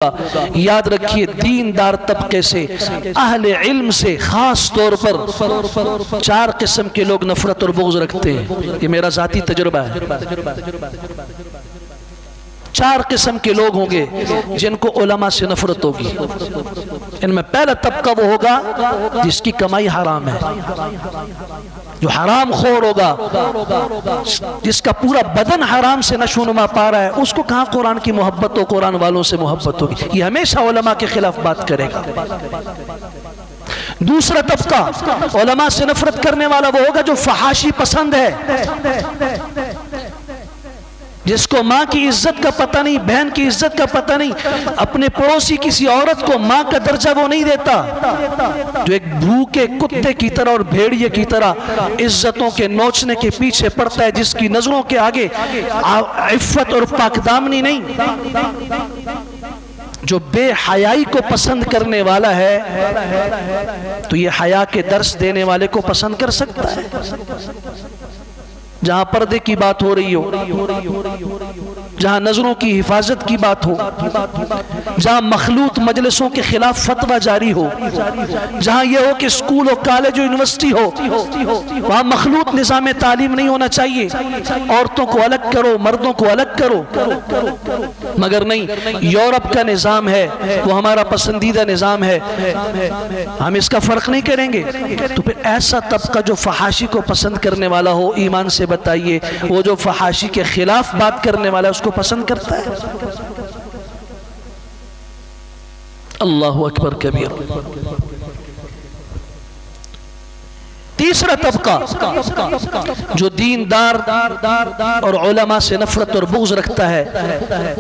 یاد رکھیے دیندار طبقے سے، اہل علم سے خاص طور پر 4 قسم کے لوگ نفرت اور بغض رکھتے ہیں۔ یہ میرا ذاتی تجربہ ہے۔ 4 قسم کے لوگ ہوں گے جن کو علماء سے نفرت ہوگی۔ ان میں پہلا طبقہ وہ ہوگا جس کی کمائی حرام ہے، جو حرام خور ہوگا، جس کا پورا بدن حرام سے نشو و نما پا رہا ہے، اس کو کہاں قرآن کی محبت ہو، قرآن والوں سے محبت ہوگی؟ یہ ہمیشہ علماء کے خلاف بات کرے گا۔ دوسرا طبقہ علماء سے نفرت کرنے والا وہ ہوگا جو فحاشی پسند ہے، جس کو ماں کی عزت کا پتہ نہیں، بہن کی عزت کا پتہ نہیں، اپنے پڑوسی کسی عورت کو ماں کا درجہ وہ نہیں دیتا، جو ایک بھوکے کتے کی طرح اور بھیڑیے کی طرح عزتوں کے نوچنے کے پیچھے پڑتا ہے، جس کی نظروں کے آگے عفت اور پاک دامنی نہیں، جو بے حیائی کو پسند کرنے والا ہے تو یہ حیا کے درس دینے والے کو پسند کر سکتا ہے۔ جہاں پردے کی بات ہو رہی ہو، جہاں نظروں کی حفاظت کی بات ہو، جہاں مخلوط مجلسوں کے خلاف فتویٰ جاری ہو، جہاں یہ ہو کہ سکول ہو، کالج ہو، یونیورسٹی ہو، وہاں مخلوط نظام تعلیم نہیں ہونا چاہیے، عورتوں کو الگ کرو، مردوں کو الگ کرو، مگر نہیں، یورپ کا نظام ہے وہ ہمارا پسندیدہ نظام ہے، ہم اس کا فرق نہیں کریں گے۔ تو پھر ایسا طبقہ جو فحاشی کو پسند کرنے والا ہو، ایمان سے بتائیے وہ جو فحاشی کے خلاف بات کرنے والا ہے اس کو پسند کرتا ہے؟ اللہ اکبر کبیر۔ تیسرا طبقہ جو دیندار اور علماء سے نفرت اور بغض رکھتا ہے،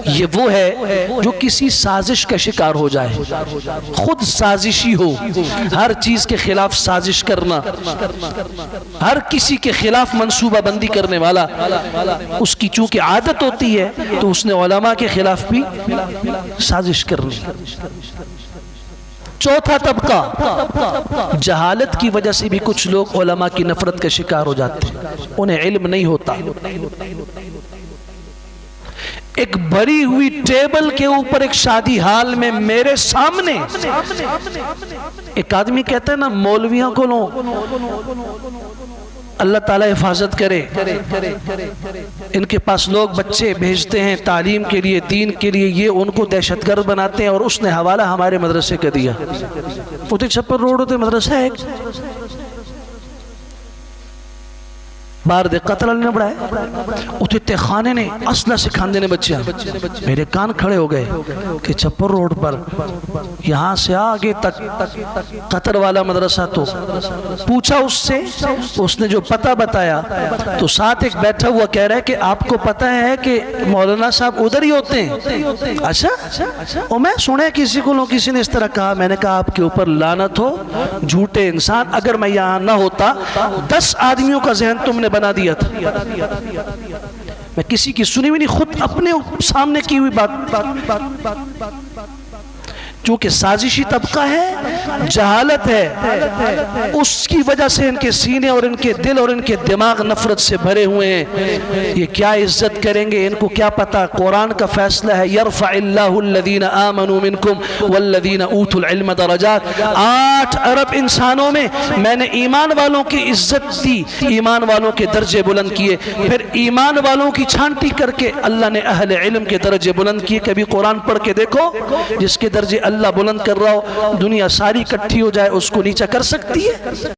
یہ وہ ہے جو کسی سازش کا شکار ہو جائے، خود سازشی ہو، ہر چیز کے خلاف سازش کرنا، ہر کسی کے خلاف منصوبہ بندی کرنے والا، اس کی چونکہ عادت ہوتی ہے تو اس نے علماء کے خلاف بھی سازش کرنی۔ چوتھا طبقہ جہالت کی وجہ سے بھی کچھ لوگ علماء کی نفرت کا شکار ہو جاتے ہیں، انہیں علم نہیں ہوتا۔ ایک بھری ہوئی ٹیبل کے اوپر ایک شادی حال میں میرے سامنے ایک آدمی کہتا ہے نا، مولویوں کو لو، اللہ تعالیٰ حفاظت کرے، ان کے پاس لوگ بچے بھیجتے ہیں تعلیم کے لیے، دین کے لیے، یہ ان کو دہشت گرد بناتے ہیں، اور اس نے حوالہ ہمارے مدرسے کا دیا۔ اتنے چھپر روڈ ہوتے مدرسہ ہے ایک، باہر دے قتل نے بڑھائے، اتنے تخانے نے اسلحہ سکھاندے نے بچیاں، میرے کان کھڑے ہو گئے کہ چھپر روڈ پر یہاں سے آگے تک قطر والا مدرسہ۔ تو پوچھا اس سے، اس نے جو پتہ بتایا تو ساتھ ایک بیٹھا ہوا کہہ رہا ہے کہ آپ کو پتہ ہے کہ مولانا صاحب ادھر ہی ہوتے ہیں؟ اچھا، اور میں سنے کسی نے اس طرح کہا۔ میں نے کہا آپ کے اوپر لعنت ہو، جھوٹے انسان، اگر میں یہاں نہ ہوتا 10 آدمیوں کا ذہن تم نے بنا دیا تھا۔ میں کسی کی سنی بھی نہیں، خود اپنے سامنے کی ہوئی بات، چونکہ سازشی طبقہ ہے، جہالت ہے، اس کی وجہ سے ان کے سینے اور ان کے دل اور ان کے دماغ نفرت سے بھرے ہوئے ہیں۔ یہ کیا عزت کریں گے، ان کو کیا پتا؟ قرآن کا فیصلہ ہے، یرفع اللہ الذین آمنوا منکم والذین اوتوا العلم درجات۔ 8 ارب انسانوں میں نے ایمان والوں کی عزت دی، ایمان والوں کے درجے بلند کیے، پھر ایمان والوں کی چھانٹی کر کے اللہ نے اہل علم کے درجے بلند کیے۔ کبھی قرآن پڑھ کے دیکھو جس کے درجے اللہ بلند کر رہا ہو، دنیا ساری اکٹھی ہو جائے اس کو نیچا کر سکتی ہے؟